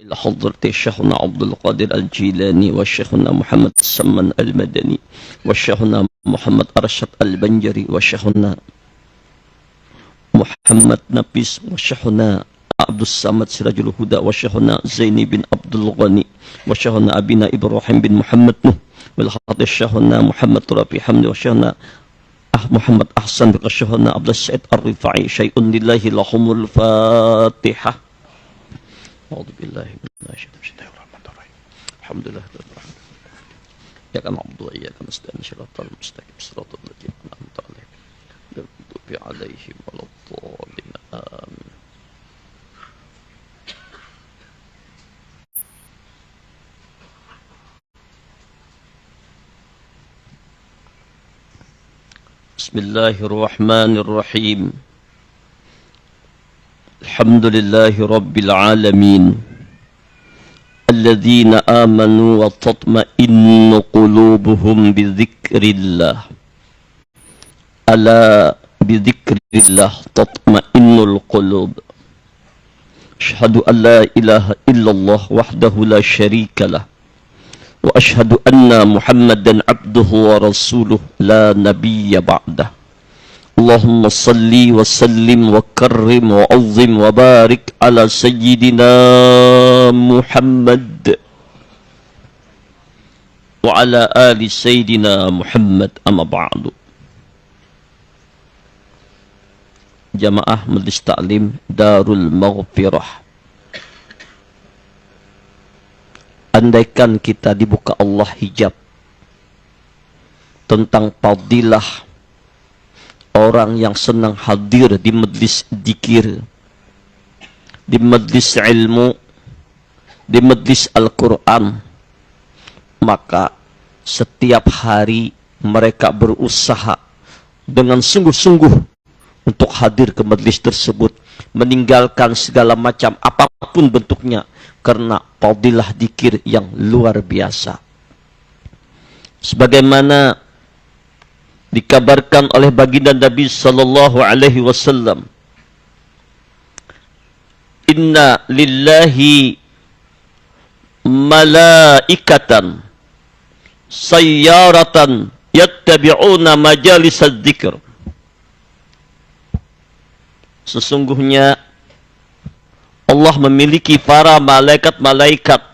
إلى حضرة شيخنا عبد القادر الجيلاني وشيخنا محمد السمن المدني وشيخنا محمد أرشد البنجري وشيخنا محمد نبيس وشيخنا عبد الصمد سراج الهدى وشيخنا زيني بن عبد الغني وشيخنا أبينا إبراهيم بن محمد نوح والحاضر شيخنا محمد ربي حمد وشيخنا محمد أحسن وشيخنا عبد السعيد الرفاعي شيء لله لهم الفاتحة. أعوذ بالله من الشيطان الرجيم. الحمد لله رب العالمين. إياك نعبد وإياك نستعين صراط المستقيم صراط الذين أنعمت عليهم غير المغضوب عليهم ولا الضالين آمين. بسم الله الرحمن الرحيم. الحمد لله رب العالمين الذين آمنوا وتطمئن قلوبهم بذكر الله ألا بذكر الله تطمئن القلوب. أشهد أن لا إله إلا الله وحده لا شريك له وأشهد أن محمدا عبده ورسوله لا نبي بعده. اللهم صل وسلم وكرم وعظم وبارك على سيدنا محمد وعلى آل سيدنا محمد. أما بعد. Jamaah Majelis Ta'lim Darul Maghfirah, andaikan kita dibuka Allah hijab tentang fadilah orang yang senang hadir di majlis dzikir, di majlis ilmu, di majlis Al-Quran, maka setiap hari mereka berusaha dengan sungguh-sungguh untuk hadir ke majlis tersebut, meninggalkan segala macam apapun bentuknya, karena fadilah dzikir yang luar biasa. Sebagaimana dikabarkan oleh baginda Nabi sallallahu alaihi wasallam, inna lillahi malaikatan sayyaratan yattabi'una majalis dzikr. Sesungguhnya Allah memiliki para malaikat-malaikat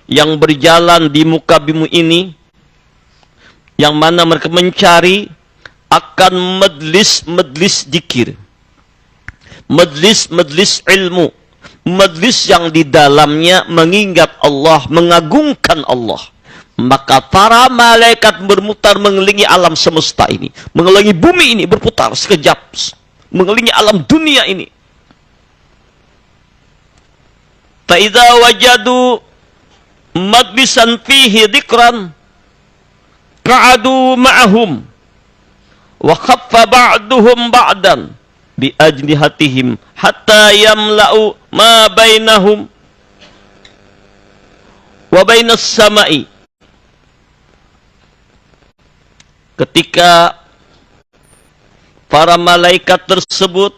yang berjalan di muka bumi ini, yang mana mereka mencari akan majlis-majlis dzikir, majlis-majlis ilmu, majlis yang di dalamnya mengingat Allah, mengagungkan Allah. Maka para malaikat bermutar mengelilingi alam semesta ini, mengelilingi bumi ini, berputar sekejap, mengelilingi alam dunia ini. Fa'idza wajadu majlisan fihi dzikran qa'adu ma'ahum wa khaffa ba'duhum ba'dan bi ajnihatihim hatta yamla'u ma bainahum wa bainas sama'i. Ketika para malaikat tersebut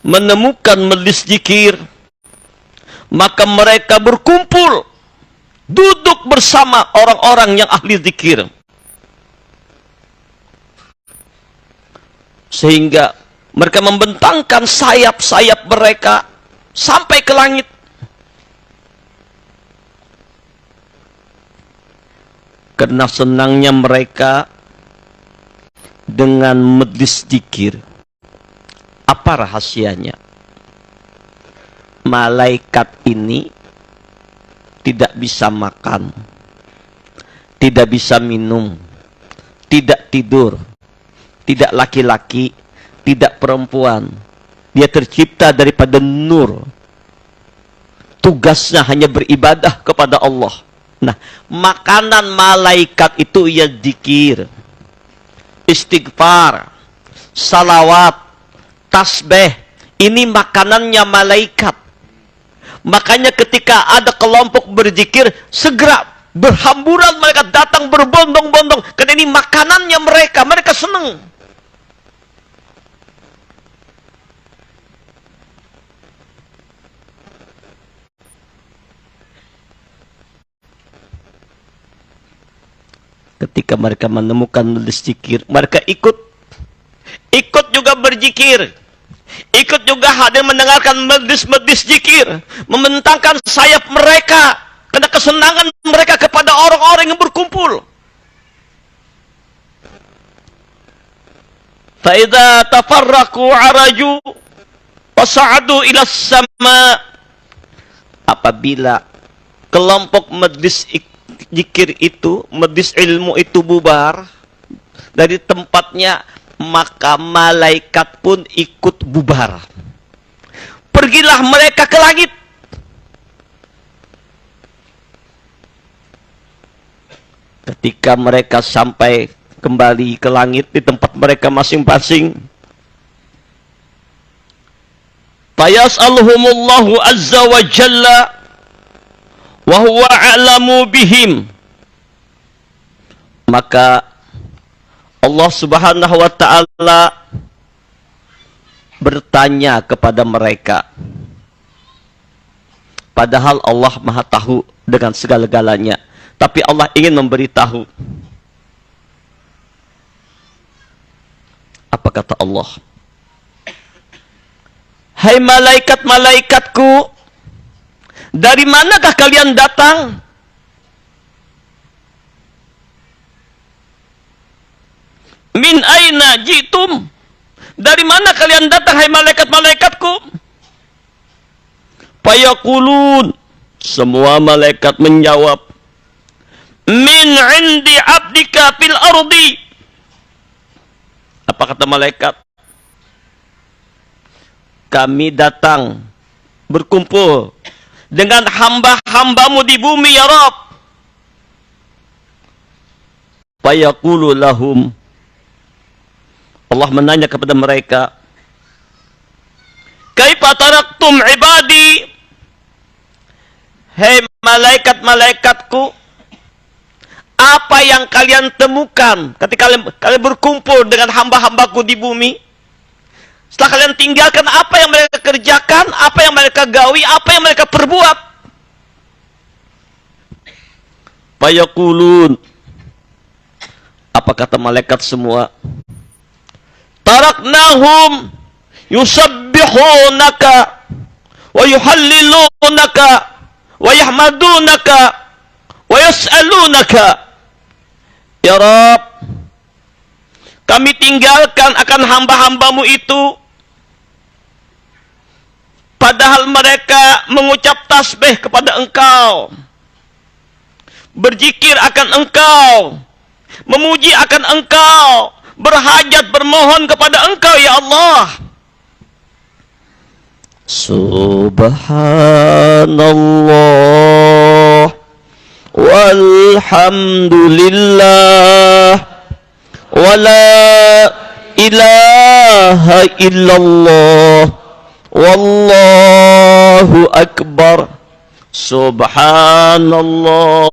menemukan majlis zikir, maka mereka berkumpul, duduk bersama orang-orang yang ahli zikir, sehingga mereka membentangkan sayap-sayap mereka sampai ke langit. Karena senangnya mereka dengan majlis zikir. Apa rahasianya? Malaikat ini tidak bisa makan, tidak bisa minum, tidak tidur, tidak laki-laki, tidak perempuan. Dia tercipta daripada nur. Tugasnya hanya beribadah kepada Allah. Nah, makanan malaikat itu ya zikir, istighfar, salawat, tasbih. Ini makanannya malaikat. Makanya ketika ada kelompok berzikir, segera berhamburan malaikat datang berbondong-bondong. Karena ini makanannya mereka, mereka senang. Ketika mereka menemukan majelis zikir, mereka ikut juga berzikir, ikut juga hadir mendengarkan majelis zikir, membentangkan sayap mereka karena kesenangan mereka kepada orang-orang yang berkumpul. Faidza tafarraqu araju wasa'adu ila sama. Apabila kelompok majelis zikir itu, majelis ilmu itu bubar dari tempatnya, maka malaikat pun ikut bubar. Pergilah mereka ke langit. Ketika mereka sampai kembali ke langit di tempat mereka masing-masing, fayas'aluhumullahu azza wa jalla wa huwa a'lamu bihim. Maka Allah subhanahu wa ta'ala bertanya kepada mereka, padahal Allah maha tahu dengan segala-galanya, tapi Allah ingin memberitahu. Apa kata Allah? Hai malaikat-malaikatku, dari manakah kalian datang? Min aina jitum? Dari mana kalian datang, hai malaikat-malaikatku? Fayaqulun, semua malaikat menjawab, min indi abdika fil ardi. Apa kata malaikat? Kami datang berkumpul dengan hamba-hambamu di bumi, ya Rabb. Fayaqulu lahum, Allah menanya kepada mereka, kaifa taraktum ibadi? Hei malaikat-malaikatku, apa yang kalian temukan ketika kalian berkumpul dengan hamba-hambaku di bumi? Setelah kalian tinggalkan, apa yang mereka kerjakan, apa yang mereka gawi, apa yang mereka perbuat? Fayaqulun, apa kata malaikat semua? Taraknahum yusabbihunaka wa yuhallilunaka wa yahmadunaka wa yas'alunaka. Ya Rabb, kami tinggalkan akan hamba-hambamu itu, padahal mereka mengucap tasbih kepada Engkau, berzikir akan Engkau, memuji akan Engkau, berhajat, bermohon kepada Engkau, ya Allah. Subhanallah walhamdulillah wala ilaha illallah wallahu akbar. Subhanallah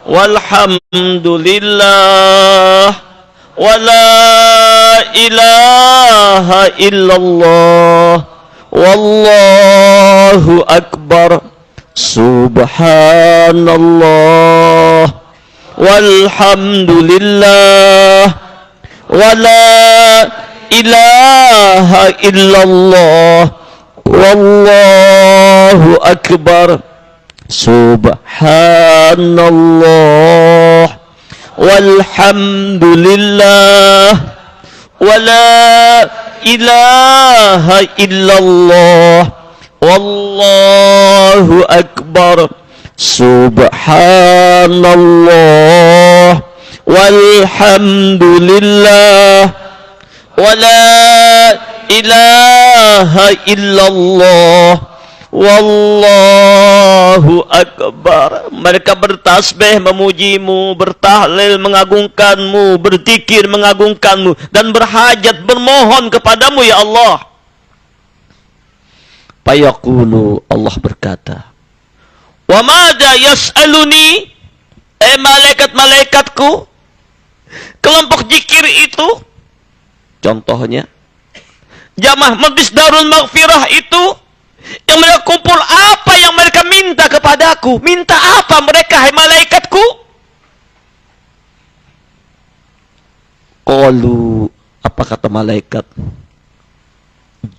walhamdulillah wala ilaha illallah wallahu akbar. Subhanallah walhamdulillah wala ilaha illallah wallahu akbar. Subhanallah walhamdulillah wala ilaha illallah wallahu akbar. Subhanallah walhamdulillah wala ilaha illallah wallahu akbar. Mereka bertasbih memujimu, bertahlil mengagungkanmu, berzikir mengagungkanmu, dan berhajat bermohon kepadamu, ya Allah. Fayaqulu, Allah berkata, wa madza yas'aluni? Malaikat-malaikatku, kelompok zikir itu, contohnya jamaah majlis Darul Maghfirah itu, yang mereka kumpul, apa yang mereka minta kepadaku? Minta apa mereka, hai malaikatku? Qalu, apa kata malaikat?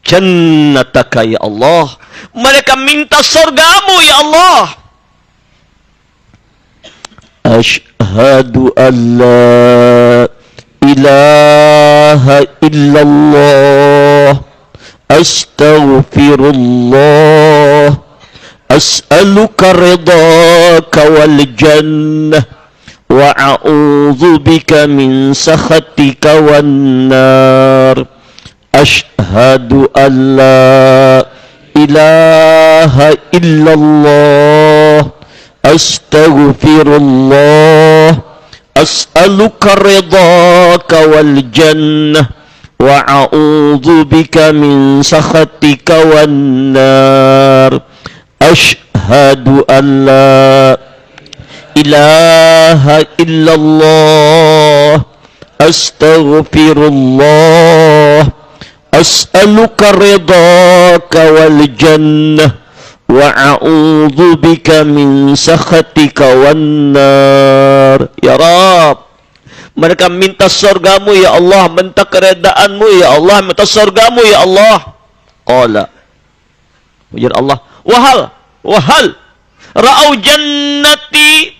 Jannataka ya Allah. Mereka minta surgamu ya Allah. Asyhadu an la ilaha illallah. Astaghfirullah. As'aluka ridhaka wal jannah. Wa a'udzu bika min sakhatika wan nar. Asyhadu an la ilaha illallah. Astaghfirullah. As'aluka ridhaka wal jannah. Wa a'udzu bika min sakhatika wan nar. Asyhadu an la ilaha illallah. Astaghfirullah. As'aluka ridhaka wal jannah. Wa a'udzu bika min sakhatika wan nar. Ya Rabb, mereka minta surgamu ya Allah, minta keredaanmu ya Allah, minta surgamu ya Allah. Qala, ya Allah, wahal ra'au jannati.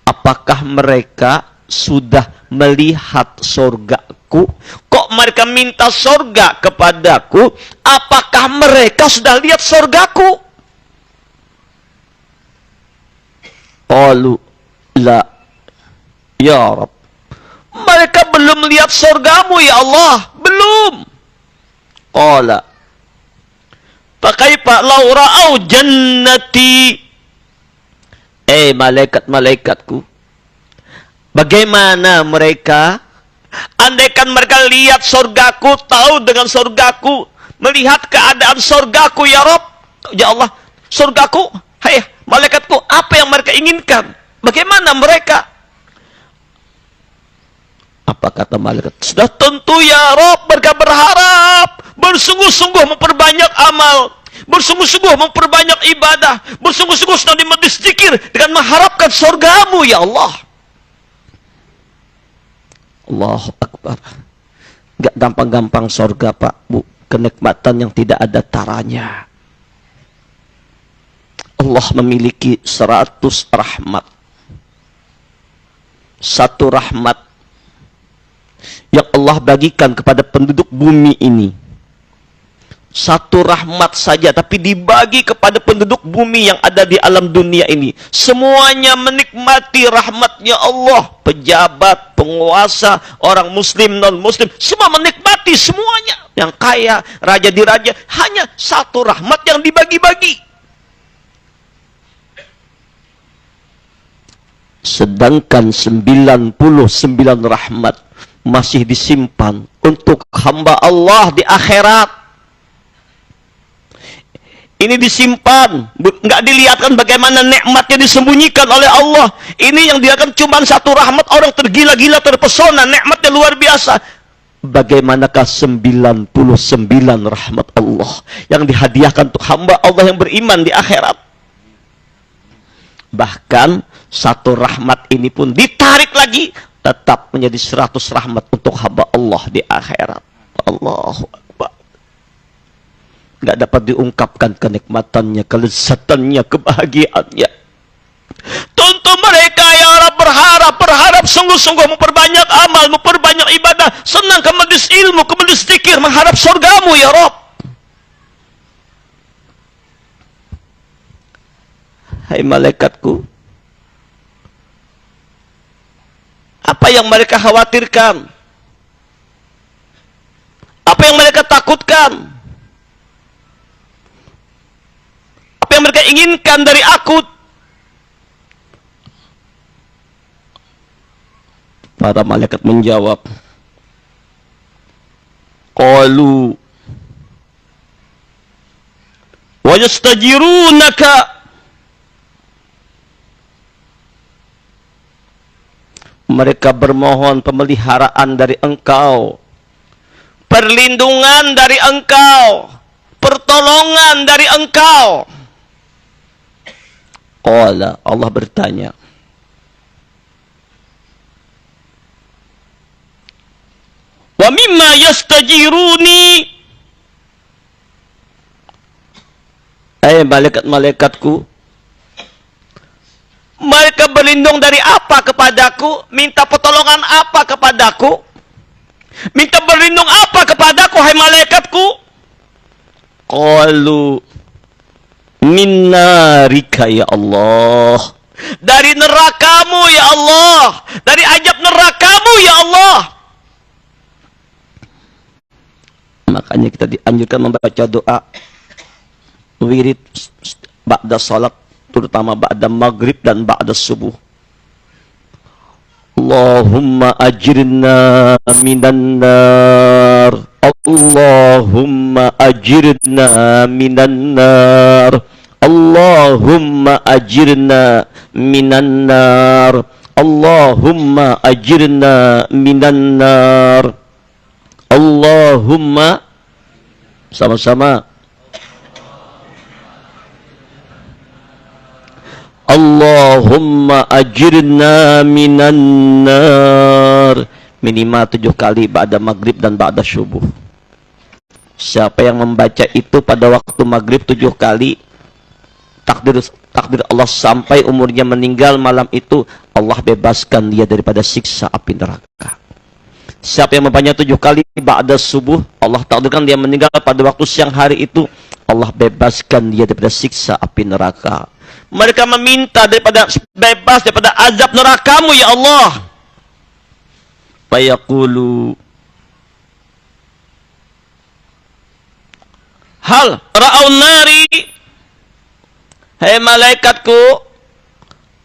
Apakah mereka sudah melihat surgaku? Kok mereka minta surga kepadaku? Apakah mereka sudah lihat surgaku? Qalu la ya Rabb, mereka belum lihat surgamu ya Allah, belum. Qala fakaifa law ra'au jannati. Malaikat-malaikatku, bagaimana mereka andaikan mereka lihat surgaku, tahu dengan surgaku, melihat keadaan surgaku ya Rabb, ya Allah, surgaku, hai malaikatku, apa yang mereka inginkan? Bagaimana mereka? Apa kata malaikat? Sudah tentu ya Rabb, mereka berharap, bersungguh-sungguh memperbanyak amal, bersungguh-sungguh memperbanyak ibadah, bersungguh-sungguh sedang di majlis zikir dengan mengharapkan surgamu ya Allah. Allahu Akbar. Gak gampang-gampang surga Pak Bu, kenikmatan yang tidak ada taranya. Allah memiliki 100 rahmat. Satu rahmat yang Allah bagikan kepada penduduk bumi ini, satu rahmat saja, tapi dibagi kepada penduduk bumi yang ada di alam dunia ini. Semuanya menikmati rahmatnya Allah. Pejabat, penguasa, orang muslim, non muslim, semua menikmati semuanya. Yang kaya, raja diraja, hanya satu rahmat yang dibagi-bagi. Sedangkan 99 rahmat masih disimpan untuk hamba Allah di akhirat. Ini disimpan, nggak dilihatkan bagaimana nikmatnya disembunyikan oleh Allah. Ini yang dilihatkan cuma satu rahmat, orang tergila-gila, terpesona, nikmatnya luar biasa. Bagaimanakah 99 rahmat Allah yang dihadiahkan untuk hamba Allah yang beriman di akhirat? Bahkan satu rahmat ini pun ditarik lagi, tetap menjadi 100 rahmat untuk hamba Allah di akhirat. Allahu Akbar. Nggak dapat diungkapkan kenikmatannya, kelezatannya, kebahagiaannya. Tentu mereka yang berharap sungguh-sungguh memperbanyak amal, memperbanyak ibadah, senang ke majlis ilmu, ke majlis zikir, mengharap surgamu ya Rabb. Hai malaikatku, apa yang mereka khawatirkan? Apa yang mereka takutkan? Apa yang mereka inginkan dari aku? Para malaikat menjawab, qalu wa yastajirunaka, mereka bermohon pemeliharaan dari engkau, perlindungan dari engkau, pertolongan dari engkau. Qala, Allah bertanya, Wa mimma yastajiruni. Malaikat-malaikatku, mereka berlindung dari apa kepadaku? Minta pertolongan apa kepadaku? Minta berlindung apa kepadaku, hai malaikatku? Qalu minnarika ya Allah. Dari nerakamu ya Allah. Dari azab nerakamu ya Allah. Makanya kita dianjurkan membaca doa wirid ba'da salat, terutama ba'da maghrib dan ba'da subuh. Allahumma ajirna minan nar. Allahumma ajirna minan nar. Allahumma ajirna minan nar. Allahumma ajirna minan nar. Allahumma, sama-sama, Allahumma ajirna minan nar. Minimal 7 kali ba'da maghrib dan ba'da subuh. Siapa yang membaca itu pada waktu maghrib 7 kali, takdir Allah sampai umurnya meninggal malam itu, Allah bebaskan dia daripada siksa api neraka. Siapa yang membacanya 7 kali ba'da subuh, Allah takdirkan dia meninggal pada waktu siang hari itu, Allah bebaskan dia daripada siksa api neraka. Mereka meminta daripada bebas daripada azab nerakamu ya Allah. Fayaqulu hal ra'au nari. Hai malaikatku,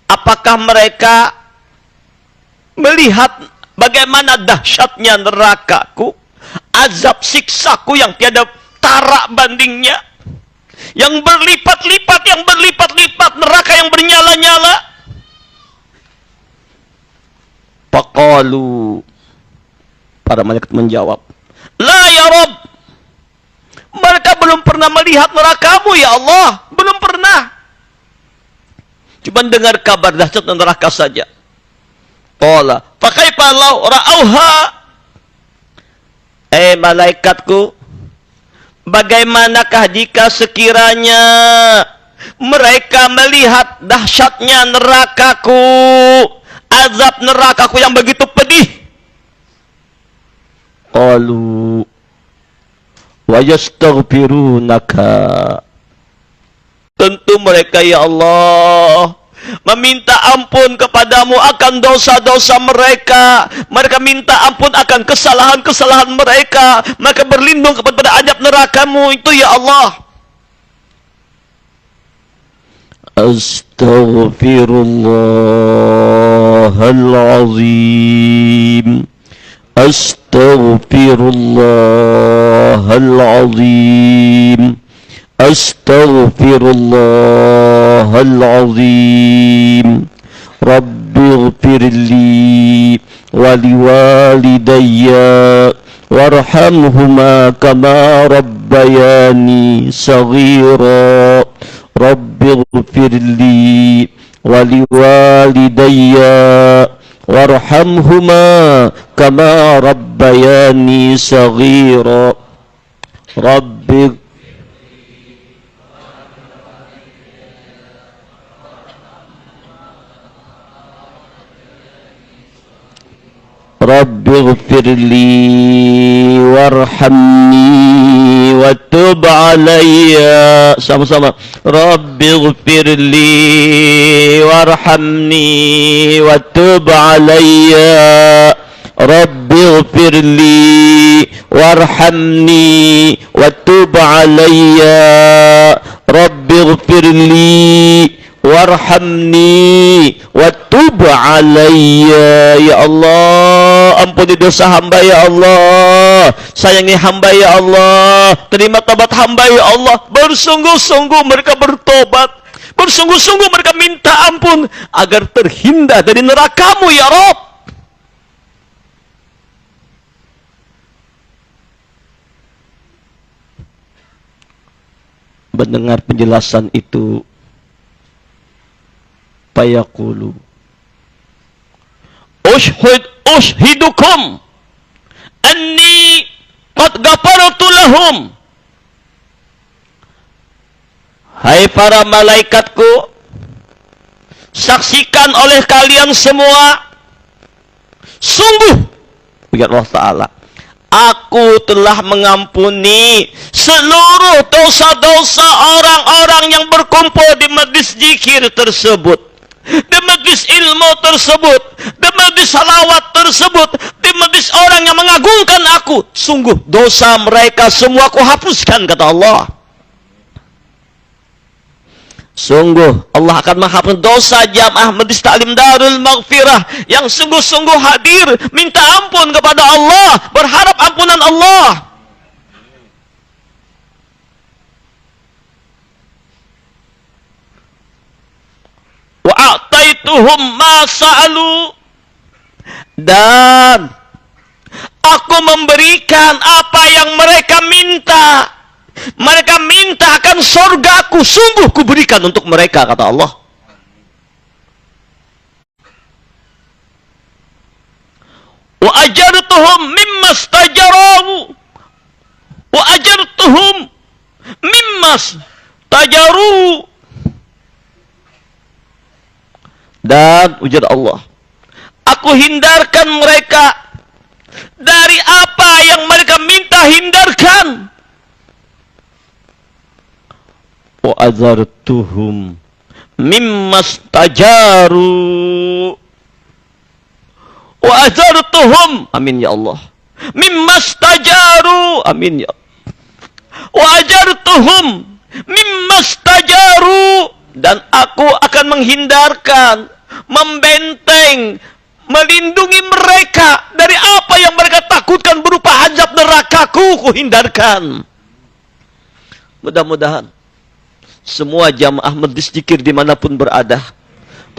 apakah mereka melihat bagaimana dahsyatnya nerakaku, azab siksaku yang tiada tara bandingnya, yang berlipat-lipat, neraka yang bernyala-nyala. Faqalu, para malaikat menjawab, la ya Rabb, mereka belum pernah melihat nerakamu ya Allah, belum pernah. Cuma dengar kabar dahsyat neraka saja. Qala fa kaifa law ra'auha. Malaikatku, bagaimanakah jika sekiranya mereka melihat dahsyatnya nerakaku, azab nerakaku yang begitu pedih? Qalu wa yastaghfirunaka. Tentu mereka ya Allah meminta ampun kepadamu akan dosa-dosa mereka. Mereka minta ampun akan kesalahan-kesalahan mereka. Mereka berlindung kepada azab nerakamu itu ya Allah. Astaghfirullahalazim. Astaghfirullahalazim. Astaghfirullahalazim. Rabbighfirli waliwalidayya warhamhuma kama rabbayani saghira. Rabbighfirli waliwalidayya warhamhuma kama rabbayani saghira. Rabbighfirli warhamni wa tub alayya. Sama-sama. Rabbighfirli warhamni wa tub alayya. Rabbighfirli warhamni wa tub alayya. Rabbighfirli warhamni wa tub alayya. Ya Allah, ampuni dosa hamba ya Allah, sayangi hamba ya Allah, terima tobat hamba ya Allah. Bersungguh-sungguh mereka bertobat, bersungguh-sungguh mereka minta ampun agar terhindar dari nerakamu ya Rabb. Mendengar penjelasan itu, fayaqulu ushidukum anni qad ghafartu lahum. Hai para malaikatku, saksikan oleh kalian semua, sungguh ya Allah Ta'ala, aku telah mengampuni seluruh dosa-dosa orang-orang yang berkumpul di majlis zikir tersebut, di majlis ilmu tersebut, di majlis salawat tersebut, di majlis orang yang mengagungkan aku. Sungguh dosa mereka semua aku hapuskan, kata Allah. Sungguh Allah akan menghapus dosa jamaah Majlis Taklim Darul Maghfirah yang sungguh-sungguh hadir minta ampun kepada Allah, berharap ampunan Allah. Wa a'taituhum ma sa'alu, dan aku memberikan apa yang mereka minta. Mereka minta akan surgaku, sungguh kuberikan untuk mereka, kata Allah. Wa ajartuhum mimma stajaru, wa ajartuhum mimma stajaru, dan ujar Allah, aku hindarkan mereka dari apa yang mereka minta hindarkan. Wa azartuhum mimma stajaru, wa azartuhum, amin ya Allah, mimma stajaru, amin ya, wa ajartuhum mimma stajaru, dan aku akan menghindarkan, membenteng, melindungi mereka dari apa yang mereka takutkan berupa azab nerakaku, kuhindarkan. Mudah-mudahan semua jamaah majlis zikir dimanapun berada,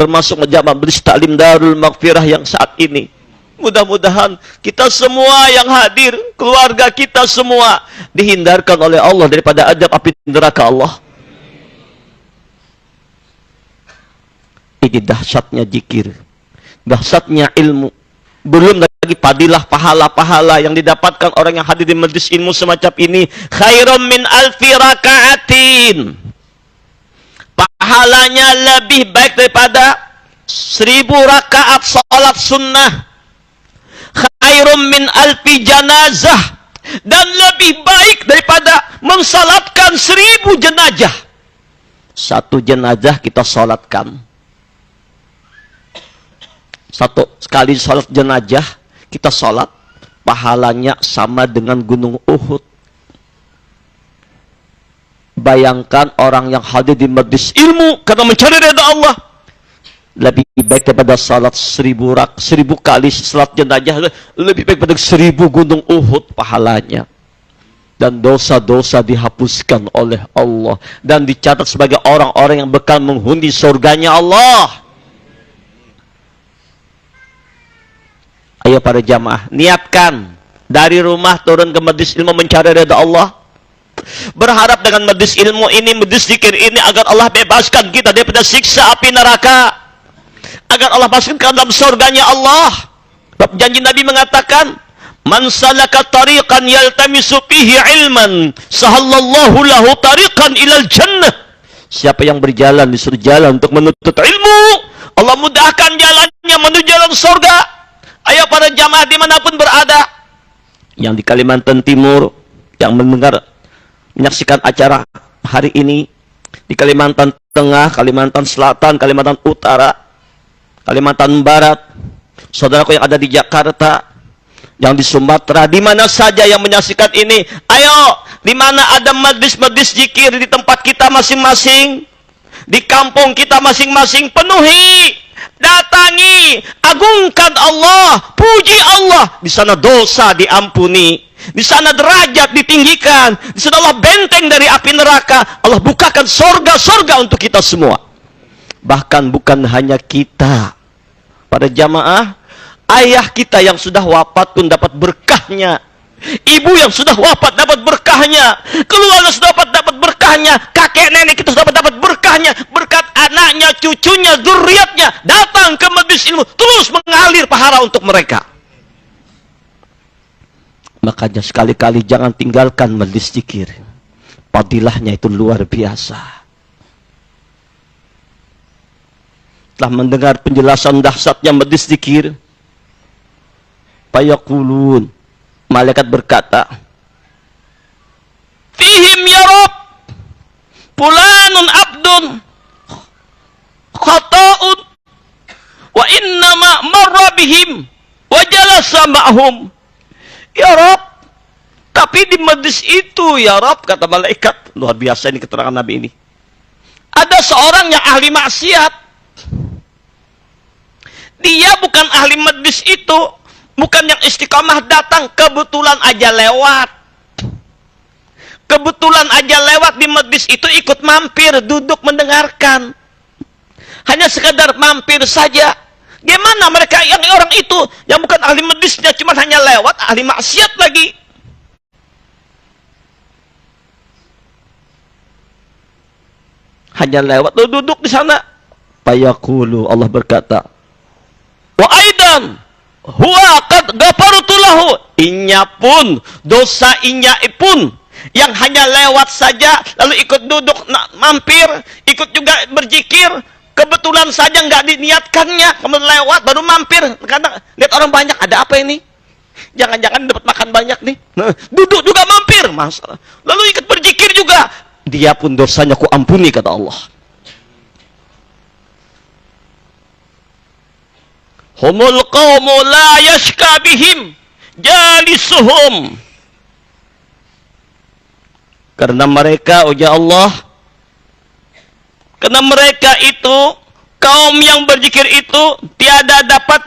termasuk jamaah majlis taklim Darul Maghfirah yang saat ini, mudah-mudahan kita semua yang hadir, keluarga kita semua dihindarkan oleh Allah daripada azab api neraka Allah. Ini dahsyatnya zikir, dahsyatnya ilmu. Belum lagi fadilah pahala-pahala yang didapatkan orang yang hadir di majlis ilmu semacam ini. Khairum min alfi raka'atin, pahalanya lebih baik daripada 1000 rakaat salat sunnah. Khairum min alfi janazah, dan lebih baik daripada mensalatkan 1000 jenazah. Satu jenazah kita salatkan, satu sekali salat jenazah kita salat, pahalanya sama dengan gunung Uhud. Bayangkan orang yang hadir di majlis ilmu karena mencari ridha Allah, lebih baik daripada salat 1000 kali salat jenazah, lebih baik daripada 1000 gunung Uhud pahalanya. Dan dosa-dosa dihapuskan oleh Allah dan dicatat sebagai orang-orang yang bakal menghuni surganya Allah. Ayo para jamaah, niatkan dari rumah turun ke majlis ilmu mencari ridha Allah. Berharap dengan majlis ilmu ini, majlis zikir ini, agar Allah bebaskan kita daripada siksa api neraka, agar Allah masukkan dalam surganya Allah. Janji Nabi mengatakan, man salaka tariqan yaltamisu fihi ilman, sahallallahu lahu tariqan ilal jannah. Siapa yang berjalan, disuruh jalan untuk menuntut ilmu, Allah mudahkan jalannya menuju jalan surga. Ayo para jamaah dimanapun berada, yang di Kalimantan Timur, yang menyaksikan acara hari ini, di Kalimantan Tengah, Kalimantan Selatan, Kalimantan Utara, Kalimantan Barat, saudaraku yang ada di Jakarta, yang di Sumatera, di mana saja yang menyaksikan ini, ayo, di mana ada majlis-majlis zikir di tempat kita masing-masing, di kampung kita masing-masing, penuhi, datangi, agungkan Allah, puji Allah. Di sana dosa diampuni, di sana derajat ditinggikan, di sana Allah benteng dari api neraka. Allah bukakan sorga-sorga untuk kita semua. Bahkan bukan hanya kita, para jamaah, ayah kita yang sudah wafat pun dapat berkahnya. Ibu yang sudah wafat dapat berkahnya, keluarga sudah dapat berkahnya, kakek nenek kita sudah dapat berkahnya, berkat anaknya, cucunya, zuriatnya datang ke majlis ilmu, terus mengalir pahala untuk mereka. Makanya sekali-kali jangan tinggalkan majelis zikir. Fadilahnya itu luar biasa. Telah mendengar penjelasan dahsyatnya majelis zikir, fayaqulun, malaikat berkata, fihim ya Rabb fulanun abdun khata'un wa innama marra bihim wa jalasa ma'hum. Ya Rabb, tapi di majlis itu ya Rabb, kata malaikat, luar biasa ini keterangan Nabi ini, ada seorang yang ahli maksiat. Dia bukan ahli majlis itu, bukan yang istiqamah datang, kebetulan aja lewat. Kebetulan aja lewat di majlis itu, ikut mampir, duduk mendengarkan. Hanya sekadar mampir saja. Gimana mereka yang orang itu yang bukan ahli majlisnya, cuma hanya lewat, ahli maksiat lagi. Hanya lewat, duduk di sana. Fayaqulu, Allah berkata, wa aidan huwa qad ghafartu lahu. Inya pun, dosa inya pun, yang hanya lewat saja lalu ikut duduk mampir, ikut juga berzikir, kebetulan saja nggak diniatkannya, kemudian lewat baru mampir karena lihat orang banyak, ada apa ini, jangan-jangan dapat makan banyak nih, duduk juga mampir, masalah, lalu ikut berzikir juga, dia pun dosanya ku ampuni, kata Allah. Humul qawmu la yashka bihim jalisuhum. Karena mereka, ujar Allah, karena mereka itu, kaum yang berzikir itu, tiada dapat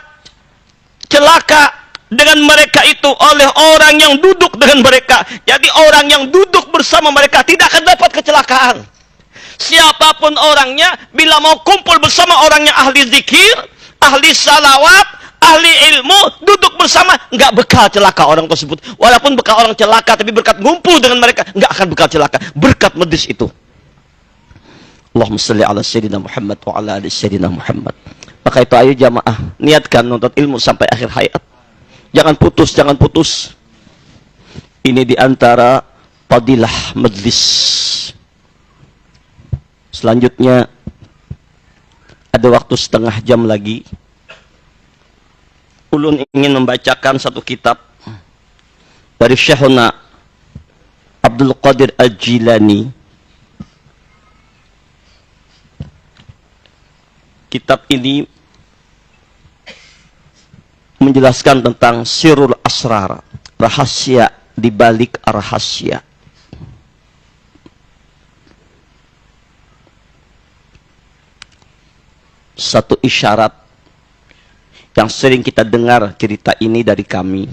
celaka dengan mereka itu oleh orang yang duduk dengan mereka. Jadi orang yang duduk bersama mereka tidak akan dapat kecelakaan. Siapapun orangnya, bila mau kumpul bersama orang yang ahli zikir, ahli salawat, ahli ilmu, duduk bersama, nggak bekal celaka orang tersebut. Walaupun bekal orang celaka, tapi berkat ngumpul dengan mereka, nggak akan bekal celaka. Berkat majlis itu. Allahumma salli ala Sayyidina Muhammad wa ala ali Sayyidina Muhammad. Maka itu ayo jamaah, niatkan nuntut ilmu sampai akhir hayat. Jangan putus, jangan putus. Ini diantara fadilah majlis. Selanjutnya, ada waktu setengah jam lagi. Ulun ingin membacakan satu kitab dari Syekhuna Abdul Qadir Al-Jilani. Kitab ini menjelaskan tentang sirrul asrar, rahasia di balik rahasia. Satu isyarat yang sering kita dengar cerita ini dari kami,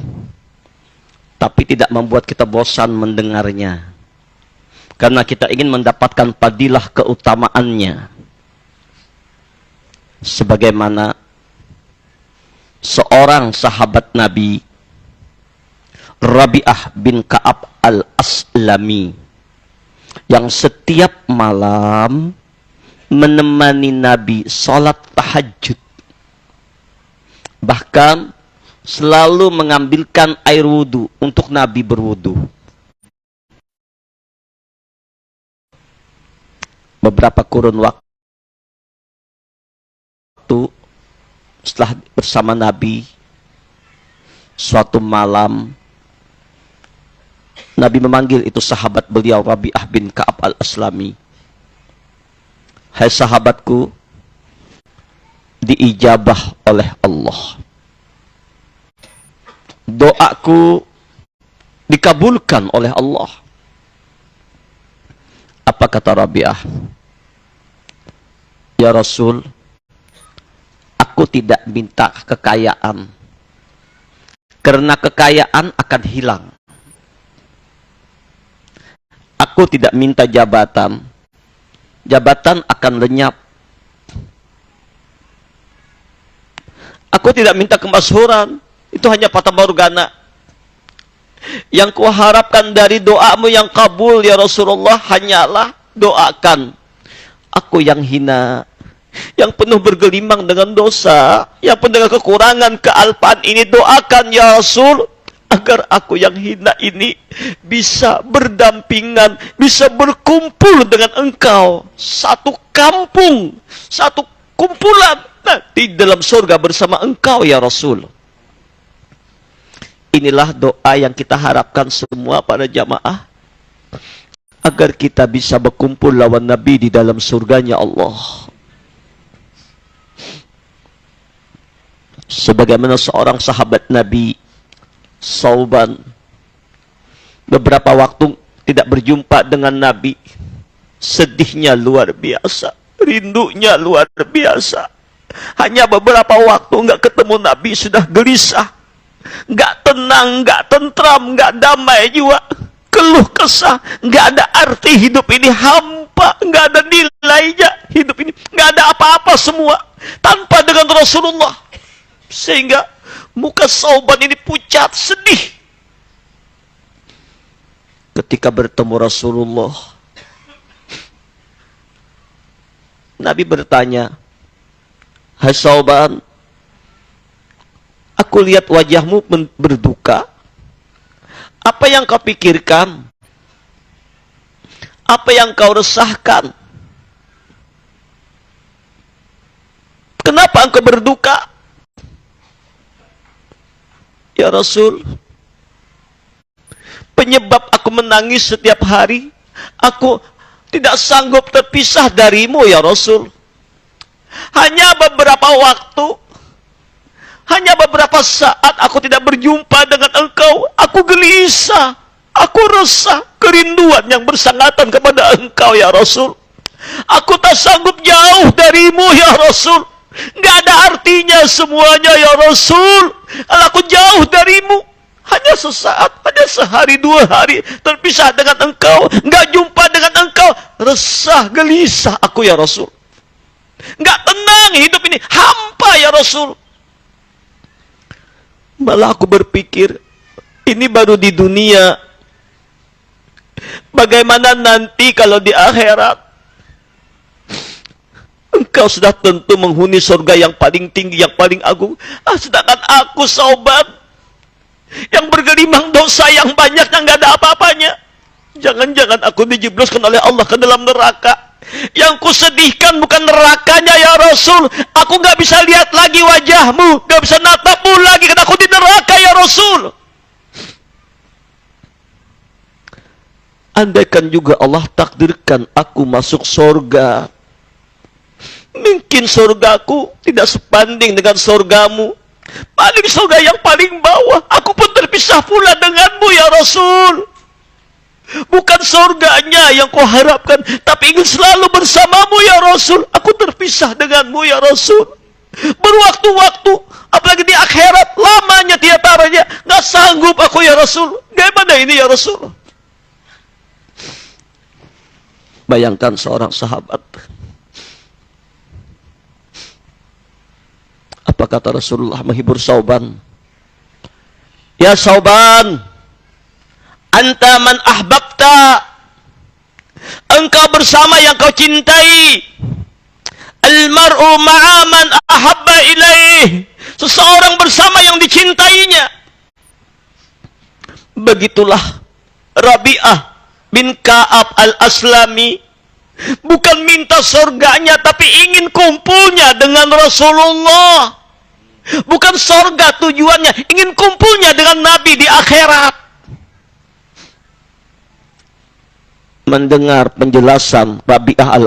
tapi tidak membuat kita bosan mendengarnya, karena kita ingin mendapatkan fadilah keutamaannya. Sebagaimana seorang sahabat Nabi, Rabi'ah bin Ka'ab al-Aslami, yang setiap malam menemani Nabi sholat tahajud, bahkan selalu mengambilkan air wudhu untuk Nabi berwudhu. Beberapa kurun waktu setelah bersama Nabi, suatu malam Nabi memanggil itu sahabat beliau, Rabi'ah bin Ka'ab al-Aslami. Hai sahabatku, diijabah oleh Allah, doaku dikabulkan oleh Allah. Apa kata Rabi'ah? Ya Rasul, aku tidak minta kekayaan, karena kekayaan akan hilang. Aku tidak minta jabatan, jabatan akan lenyap. Aku tidak minta kemasyhuran, itu hanya fata morgana. Yang kuharapkan dari doamu yang kabul ya Rasulullah hanyalah doakan aku yang hina, yang penuh bergelimang dengan dosa, yang penuh dengan kekurangan, kealpaan ini, doakan ya Rasul agar aku yang hina ini bisa berdampingan, bisa berkumpul dengan engkau. Satu kampung, satu kumpulan nanti dalam surga bersama engkau ya Rasul. Inilah doa yang kita harapkan semua para jamaah, agar kita bisa berkumpul lawan Nabi di dalam surganya Allah. Sebagaimana seorang sahabat Nabi, Sauban, beberapa waktu tidak berjumpa dengan Nabi, sedihnya luar biasa, rindunya luar biasa. Hanya beberapa waktu nggak ketemu Nabi sudah gelisah, nggak tenang, nggak tentram, nggak damai jiwa, keluh kesah, nggak ada arti hidup ini, hampa, nggak ada nilainya hidup ini, nggak ada apa-apa semua tanpa dengan Rasulullah. Sehingga muka Sauban ini pucat, sedih. Ketika bertemu Rasulullah, Nabi bertanya, "Hai Sauban, aku lihat wajahmu berduka. Apa yang kau pikirkan? Apa yang kau resahkan? Kenapa engkau berduka?" "Ya Rasul, penyebab aku menangis setiap hari, aku tidak sanggup terpisah darimu ya Rasul. Hanya beberapa waktu, hanya beberapa saat aku tidak berjumpa dengan engkau, aku gelisah, aku resah, kerinduan yang bersangatan kepada engkau ya Rasul. Aku tak sanggup jauh darimu ya Rasul. Nggak ada artinya semuanya ya Rasul. Kalau aku jauh darimu, hanya sesaat, hanya sehari dua hari terpisah dengan engkau, nggak jumpa dengan engkau, resah gelisah aku ya Rasul. Nggak tenang hidup ini, hampa ya Rasul." Malah aku berpikir, ini baru di dunia. Bagaimana nanti kalau di akhirat? Engkau sudah tentu menghuni surga yang paling tinggi, yang paling agung. Sedangkan aku Sauban, yang bergelimang dosa yang banyak, yang nggak ada apa-apanya. Jangan-jangan aku dijebloskan oleh Allah ke dalam neraka. Yang kusedihkan bukan nerakanya ya Rasul. Aku nggak bisa lihat lagi wajahmu, nggak bisa natapmu lagi karena aku di neraka ya Rasul. Andaikan juga Allah takdirkan aku masuk surga, mungkin surgaku tidak sebanding dengan surgamu. Paling surga yang paling bawah, aku pun terpisah pula denganmu ya Rasul. Bukan surganya yang kau harapkan, tapi ingin selalu bersamamu ya Rasul. Aku terpisah denganmu ya Rasul. Berwaktu-waktu, apalagi di akhirat, lamanya tiap harinya, nggak sanggup aku ya Rasul. Gimana ini ya Rasul? Bayangkan seorang sahabat. Apa kata Rasulullah menghibur Sauban? "Ya Sauban, anta man ahbabta." Engkau bersama yang kau cintai. Al-mar'u ma'a man ahabba ilaih. Seseorang bersama yang dicintainya. Begitulah Rabi'ah bin Ka'ab al-Aslami. Bukan minta surganya, tapi ingin kumpulnya dengan Rasulullah. Bukan surga tujuannya, ingin kumpulnya dengan Nabi di akhirat. Mendengar penjelasan Rabi'ah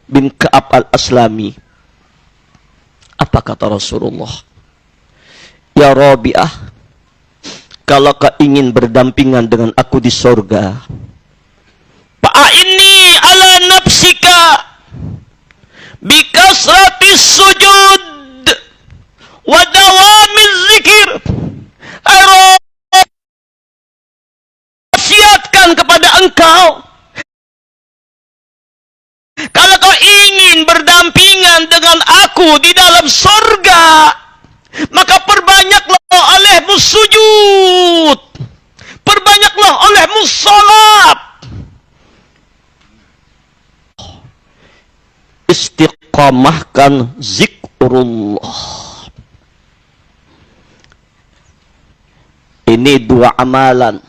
bin Ka'ab al-Aslami, apa kata Rasulullah? "Ya Rabi'ah, kalau kau ingin berdampingan dengan aku di surga, fa'inni ala nafsika bikasratis sujud wa dawamiz zikir." Wasiatkan kepada engkau, kalau kau ingin berdampingan dengan aku di dalam surga, maka perbanyaklah olehmu sujud, perbanyaklah olehmu salat, istiqamahkan zikrullah. Ini Ini dua amalan,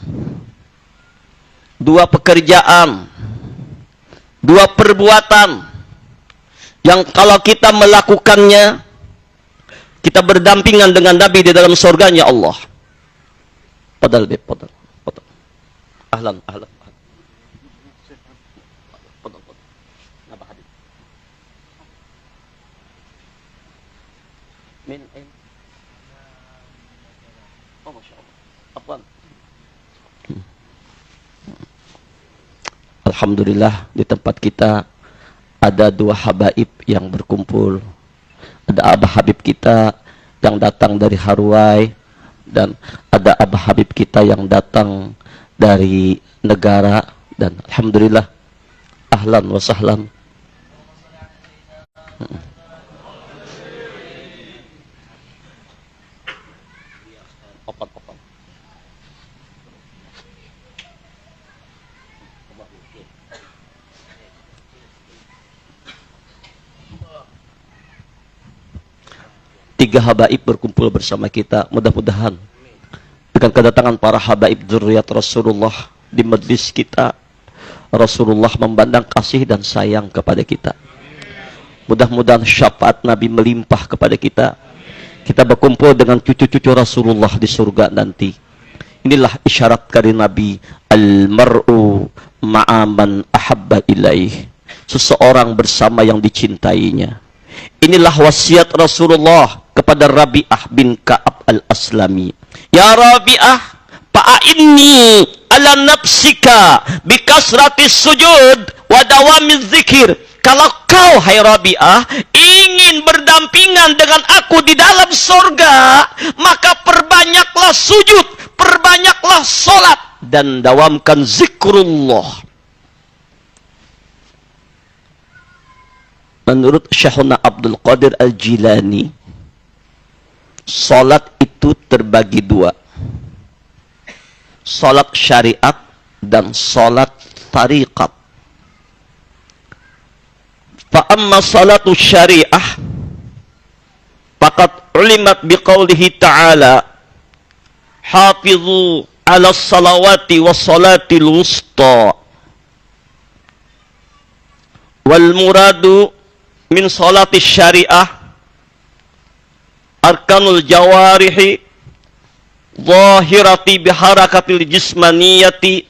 dua pekerjaan, dua perbuatan yang kalau kita melakukannya, kita berdampingan dengan Nabi di dalam surganya Allah. Padahal, padahal. Ahlan, ahlan. Min ain? Oh, Masya Allah. Apaan? Alhamdulillah, di tempat kita ada dua habaib yang berkumpul. Ada Abah Habib kita yang datang dari Haruai, dan ada Abah Habib kita yang datang dari negara. Dan alhamdulillah, ahlan wa sahlan. Tiga habaib berkumpul bersama kita. Mudah-mudahan dengan kedatangan para habaib dzurriyyat Rasulullah di majlis kita, Rasulullah memandang kasih dan sayang kepada kita. Mudah-mudahan syafaat Nabi melimpah kepada kita. Kita berkumpul dengan cucu-cucu Rasulullah di surga nanti. Inilah isyarat dari Nabi, al-mar'u ma'aman ahabba ilaih. Seseorang bersama yang dicintainya. Inilah wasiat Rasulullah kepada Rabi'ah bin Ka'ab al-Aslami. Ya Rabi'ah, fa'inni ala nafsika bikasratis sujud wa dawamiz zikir. Kalau kau, hai Rabi'ah, ingin berdampingan dengan aku di dalam surga, maka perbanyaklah sujud, perbanyaklah solat, dan dawamkan zikrullah. Menurut Syekhuna Abdul Qadir Al-Jilani, salat itu terbagi dua. Salat syariat dan salat tariqat. Fa'amma salatu syariah, faqad ulimat biqaulihi ta'ala, hafizu ala salawati wa salatil wusta. Wal muradu min salati syariah arkanul jawarihi zahirati biharakatil jismaniyati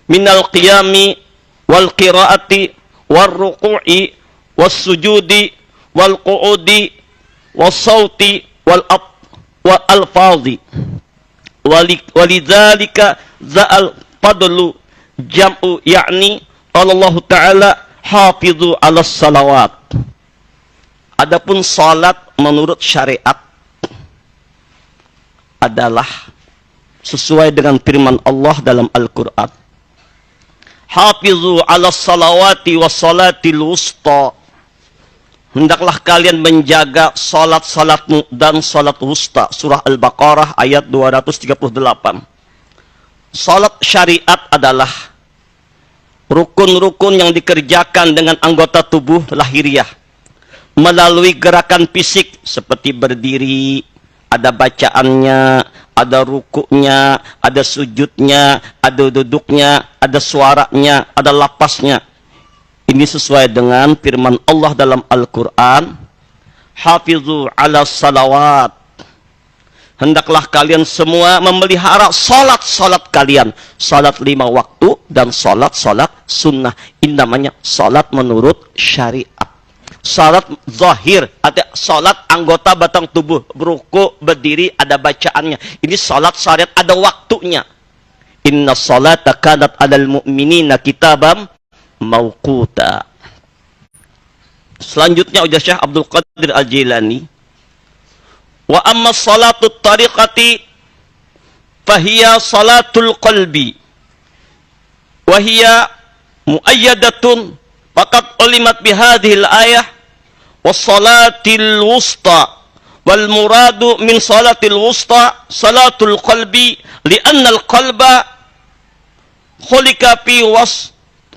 minal qiyami wal qiraati wal ruku'i was sujudi wal qu'udi was sauti wal alfazi walidzalika za'al fadlu jam'u yakni Allah Ta'ala hafizu ala salawat. Adapun salat menurut syariat adalah sesuai dengan firman Allah dalam Al-Quran. Hafizu ala salawati wa salatil wusta. Hendaklah kalian menjaga salat-salatmu dan salat wusta. Surah Al-Baqarah ayat 238. Salat syariat adalah rukun-rukun yang dikerjakan dengan anggota tubuh lahiriah melalui gerakan fisik seperti berdiri, ada bacaannya, ada rukuknya, ada sujudnya, ada duduknya, ada suaranya, ada lapasnya. Ini sesuai dengan firman Allah dalam Al-Quran, hafizu ala salawat. Hendaklah kalian semua memelihara salat-salat kalian, salat 5 waktu dan salat-salat sunnah. Ini namanya salat menurut syariat. Salat zahir, ada salat anggota batang tubuh, ruku, berdiri, ada bacaannya. Ini salat syariat, ada waktunya. Inna salata kanat alal mu'minina kitabam mauquta. Selanjutnya ujar Syekh Abdul Qadir Al-Jilani, wa amma salatu tariqati fahiya salatul qalbi wa hiya muayyadatun faqad ulimat bihadhil ayah wassalatil wusta wal muradu min salatil wusta salatul qalbi li'anna al qalba khulika fi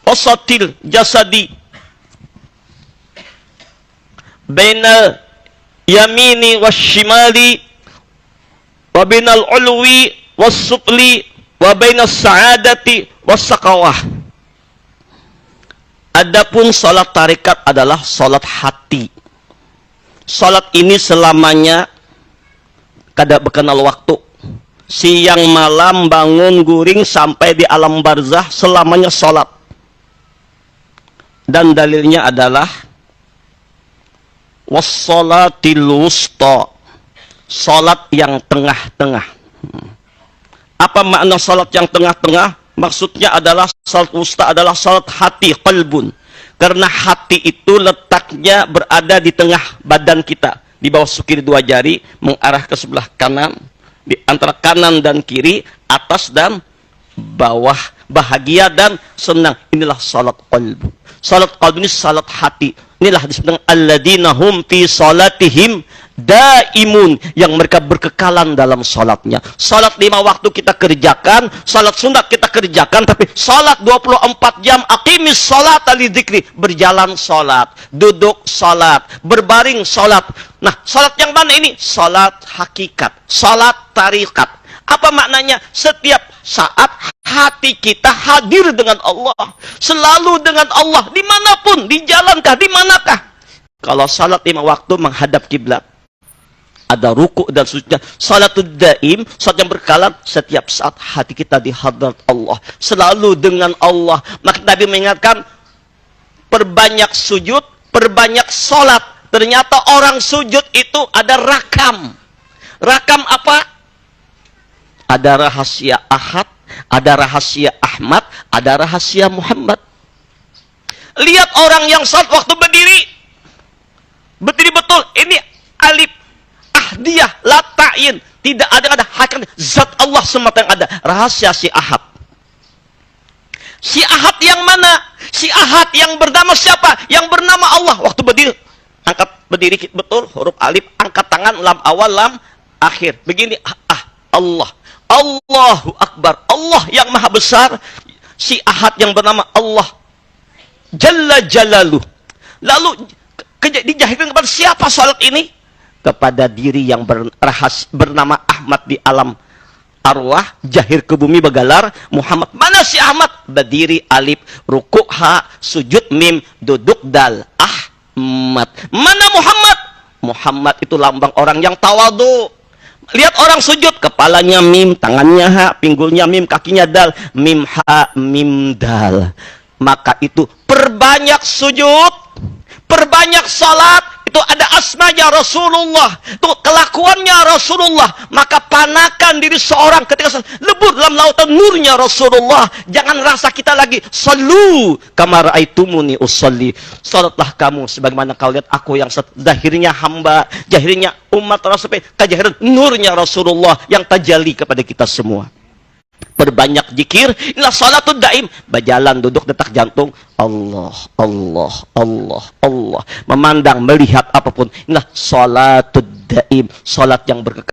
wasatil jasadi bainal yamini wasyimali wa bainal ulwi was-sufli wa bainas sa'adati was-saqawah. Adapun salat tarekat adalah salat hati. Salat ini selamanya kada berkenal waktu. Siang malam bangun guring sampai di alam barzah selamanya salat. Dan dalilnya adalah was-salatil wusta, salat yang tengah-tengah. Apa makna salat yang tengah-tengah? Maksudnya adalah salat wusta adalah salat hati, qalbun. Karena hati itu letaknya berada di tengah badan kita, di bawah sukir dua jari, mengarah ke sebelah kanan, di antara kanan dan kiri, atas dan bawah, bahagia dan senang. Inilah salat qalbu. Salat qalbu ini salat hati. Inilah disebut alladzina hum fi salatihim daimun, yang mereka berkekalan dalam salatnya. Salat 5 waktu kita kerjakan, salat sunat kita kerjakan, tapi salat 24 jam, aqimis salata lidzikri, berjalan salat, duduk salat, berbaring salat. Nah, salat yang mana ini? Salat hakikat, salat tarikat. Apa maknanya? Setiap saat hati kita hadir dengan Allah, selalu dengan Allah, dimanapun, di jalankah, di manakah. Kalau salat 5 waktu menghadap kiblat, ada ruku dan sujudnya. Salatul daim, salat yang berkala, setiap saat hati kita di hadrat Allah, selalu dengan Allah. Maka Nabi mengingatkan, perbanyak sujud, perbanyak salat. Ternyata orang sujud itu ada rakam. Rakam apa? Ada rahasia Ahad, ada rahasia Ahmad, ada rahasia Muhammad. Lihat orang yang salat waktu berdiri, berdiri betul. Ini alif ahdiyah, la ta'yin, tidak ada hakikat, zat Allah semata yang ada. Rahasia si Ahad. Si Ahad yang mana? Si Ahad yang bernama siapa? Yang bernama Allah. Waktu berdiri, angkat berdiri betul, huruf alif, angkat tangan, lam awal, lam akhir. Begini, Allah. Allahu Akbar. Allah yang maha besar. Si Ahad yang bernama Allah Jalla Jalaluh. Lalu dijahirkan kepada siapa salat ini? Kepada diri yang bernama Ahmad di alam arwah, jahir ke bumi begalar Muhammad. Mana si Ahmad? Berdiri alif, rukuk ha, sujud mim, duduk dal. Ahmad. Mana Muhammad? Muhammad itu lambang orang yang tawadu. Lihat orang sujud, kepalanya mim, tangannya ha, pinggulnya mim, kakinya dal, mim ha, mim dal. Maka itu perbanyak sujud, perbanyak salat. Itu ada asmanya Rasulullah, itu kelakuannya Rasulullah. Maka panakan diri seorang ketika lebur dalam lautan nurnya Rasulullah. Jangan rasa kita lagi sallu kama raaitumuni usolli. Salatlah kamu sebagaimana kau lihat aku yang zahirnya hamba, jahirnya umat Rasul, kejahiran nurnya Rasulullah yang tajalli kepada kita semua. Perbanyak zikir, inilah salatul daim. Berjalan, duduk, detak jantung, Allah, Allah, Allah, Allah. Memandang, melihat apapun, inilah salatul daim, salat yang berkekal.